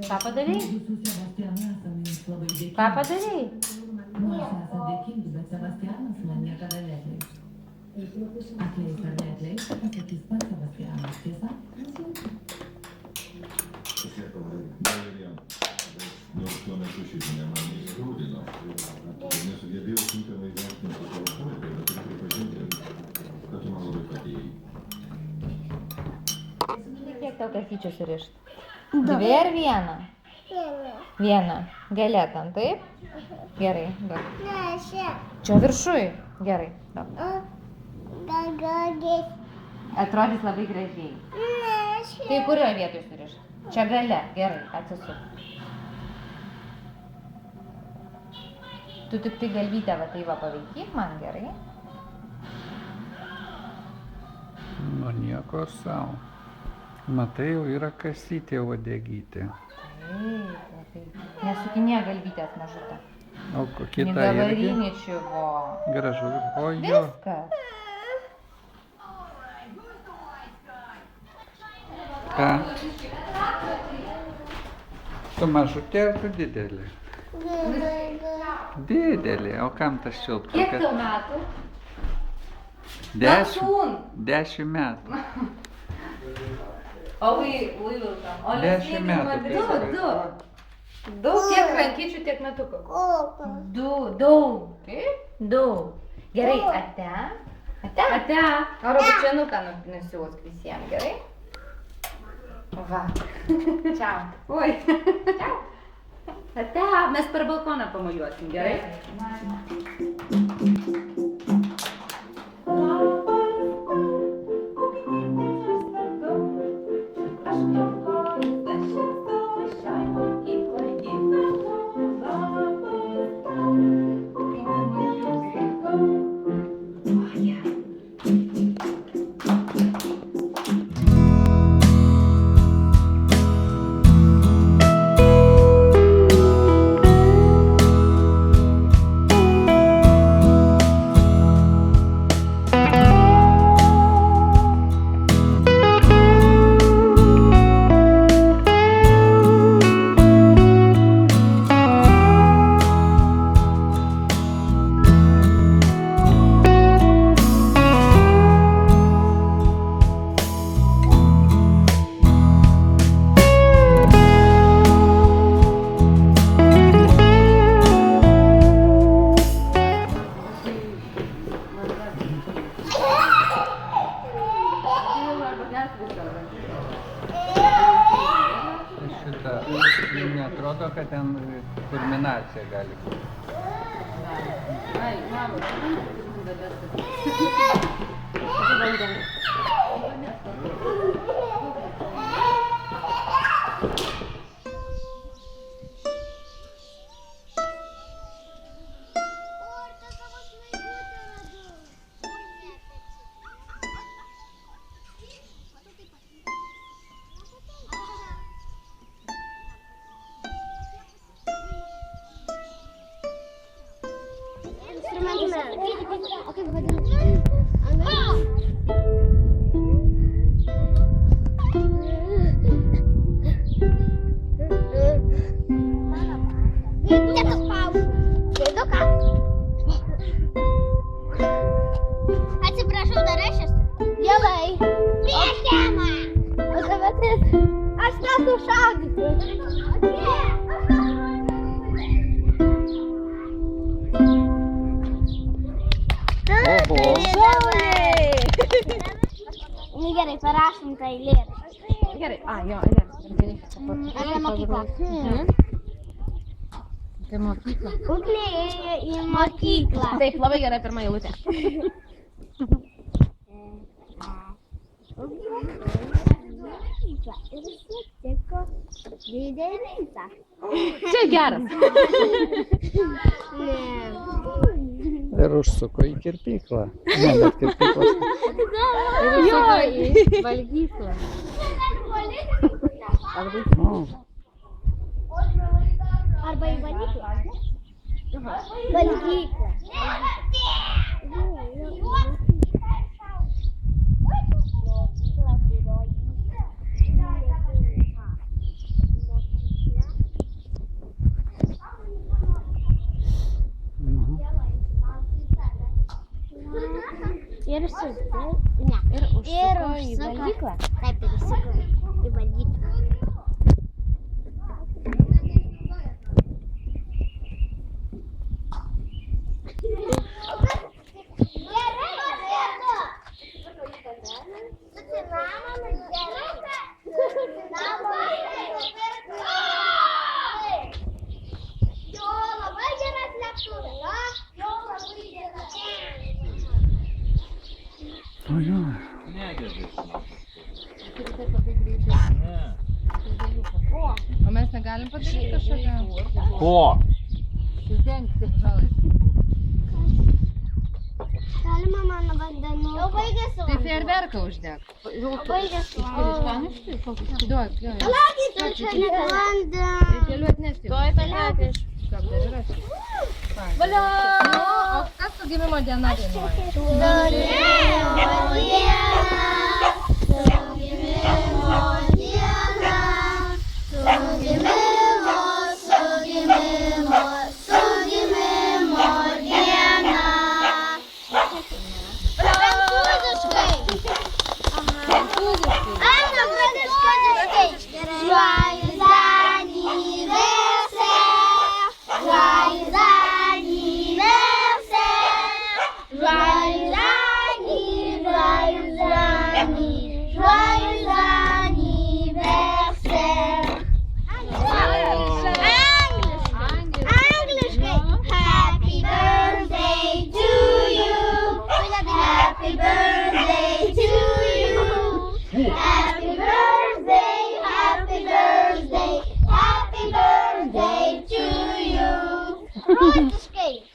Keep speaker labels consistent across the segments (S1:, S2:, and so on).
S1: Ką padarei? Ką padarei?
S2: Nors esat dėkingi, bet Sebastianas man niekada neatleis. Atleis ar neatleis, pasakys pats Sebastianas, tiesa?
S3: Nors tuo metu šitai man įskaudino. Nesugebėjau tinkamai vertinti savo poreikį, bet turiu pripažinti, kad tu man labai padėjai.
S1: Kiek tau kasyčių surišt? Dvi ar vieną? Vieną. Gale ten, taip? Gerai, duok. Čia viršui. Gerai, duok. Atrodys labai gražiai. Tai kurioje vietoje surišt? Čia gale. Gerai, atsisuk. Tu tik tai galvytę va tai va paveikyk man, gerai?
S4: Nu nieko sau. Matai, jau yra kasytė uodegytė.
S1: Taip. Nesukinė galvytės mažutę.
S4: O kita irgi
S1: Negavarinė čiuvo.
S4: gražu. O jo,
S1: Viskas.
S4: ką? Tu mažutė ar tu didelė? Didelė, o kam tas
S1: Kiek
S4: šilptukas?
S1: tau metų?
S4: 10 metų.
S1: O vaikam. O
S4: 10 metų.
S1: Du. Tiek rankyčių, tiek metukų. Daug. Taip? Daug. Gerai, ate. Ate. Aro bučianuką nusiūsk visiems, gerai? Va. Čiau. Oi. Čiau. Ate. Mes per balkoną pamojuosim, gerai?
S4: Šitą neatrodo, kad ten kulminacija gali būti.
S1: Ai, mama.
S5: Oke, atsiprašau, dar aš esu. Gerai. Priekė man. O tavęs aš tau sušaudysiu.
S4: Oho.
S5: Nu gerai, parašom tą eilėraštį.
S1: Gerai, jo, eilėraštį.
S5: Apie mokyklą.
S1: Apie mokyklą.
S5: Uklė ėjo į mokyklą.
S1: Taip, labai gerai pirma eilutė.
S5: Ir sutiko didelį.
S1: Čia geras.
S4: Ir užsuko į kirpyklą. Ne, bet kirpyklos.
S1: Ir užsuko į valgyklą.
S4: O,
S5: Arba į valyklą. Valgyklą. Ir užsuko. Ne.
S1: Ir užsuko į valgyklą.
S5: Taip, ir užsuko į valgyklą.
S1: O mes negalim padaryti kažkokią?
S4: Ko?
S1: Uždengti žalai.
S5: Galima mano vandenų. Jau baigėsi
S1: Tai fejerverką uždeg.
S5: Baigėsi
S1: Duok, jo. Galiu atnešti. Ką dar yra? Valio! O kas su gimimo diena dainuoja?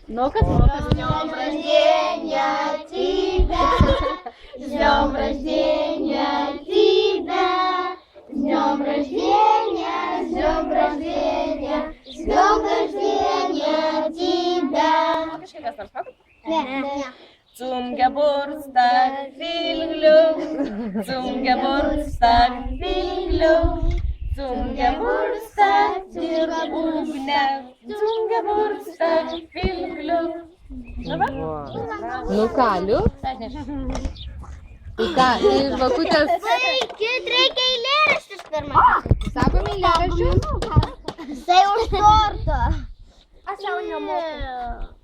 S5: Ну-ка, с днем рождения тебя, с днем рождения тебя, с днем рождения, с днем рождения, с днем рождения тебя.
S6: Zum Geburtstag viel Glück, zum Geburtstag viel Glück, zum Geburtstag dir Ugner, zum Geburtstag viel Glück.
S1: Nu ką, liuk? Tai ką, tai žvakutės...
S5: Vaikit, reikia eilėraštis pirmą.
S1: Sakom eilėraščius?
S5: Tai už torto. Aš jau nemoku.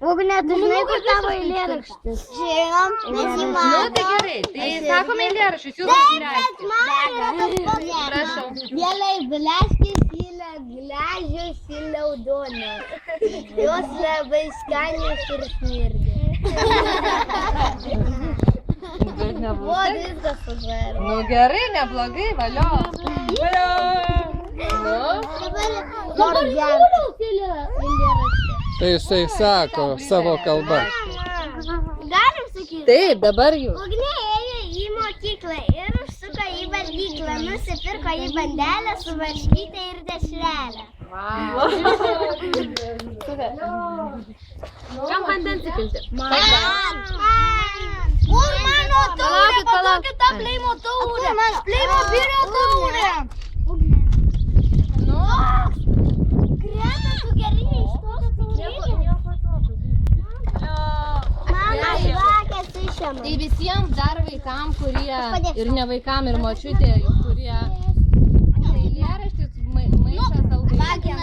S5: Ugne, tu žinai, kur tavo eilėraštis? Žinom, mes jį
S1: Nu,
S5: matom.
S1: tai gerai, tai sakom eilėraščius, jūs spręsti. Prašau.
S5: Белой бляшки сила, гляжу сила удона. Jos labai skanios ir smirdi. O, viskas sužvėrė.
S1: Nu gerai, neblogai, valio. Valio. Nu?
S5: Dabar eilėraštį.
S4: Tai jisai sako savo kalbą.
S5: Galim sakyti?
S1: Taip, dabar jūs.
S5: Ugnė ėjo į mokyklą ir užsuko į valgyklą. Nusipirko į bandelę su varškyte ir dešrelę.
S1: Kam vandens įpilti?
S5: Kur mano taurė? Paduokit tą Pleimo taurę. Pleimo birio taurę. Nu. Greta, tu gerai iš tos stiklinės. Mama, žvakės išėmė.
S1: Tai visiems dar vaikam, kurie ir ne vaikam, ir močiutė, kurie eilėraštis maišą saldainių.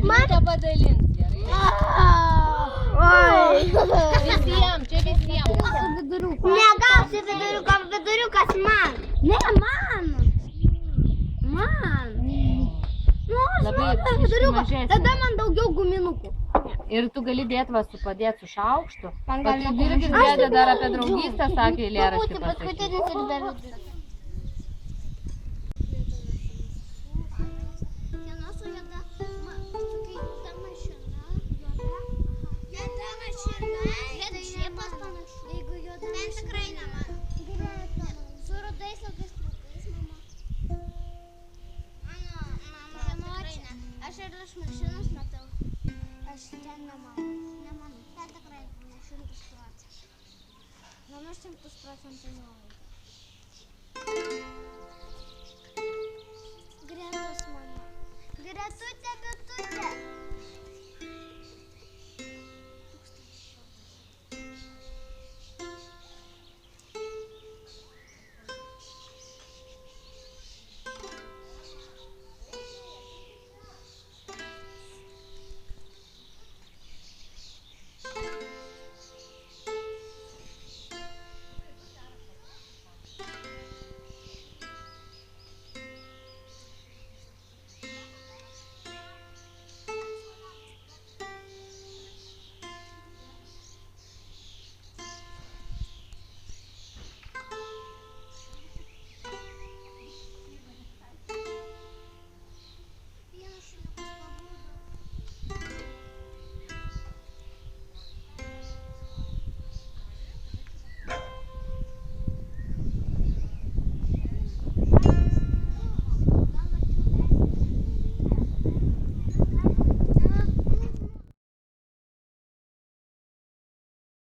S1: Reikia padalint, gerai? Visiems, čia visiems.
S5: Negausi viduriukas man. Ne, man. Man.
S1: Labai
S5: Viduriukas.
S1: mažesnis.
S5: Tada man daugiau guminukų.
S1: Ir tu gali dėti padėti su šaukštu. O tai irgi dėdė dar apie draugystę sakė eilėraštį pasakyti.
S5: Paskutinis ir dar viduriukas. Aš ir iš mašinos matau. Aš ten nemanau. Tai tikrai ne 100%. Manau, 100% nuolaida. Gretos mama. Gretutė, Betutė.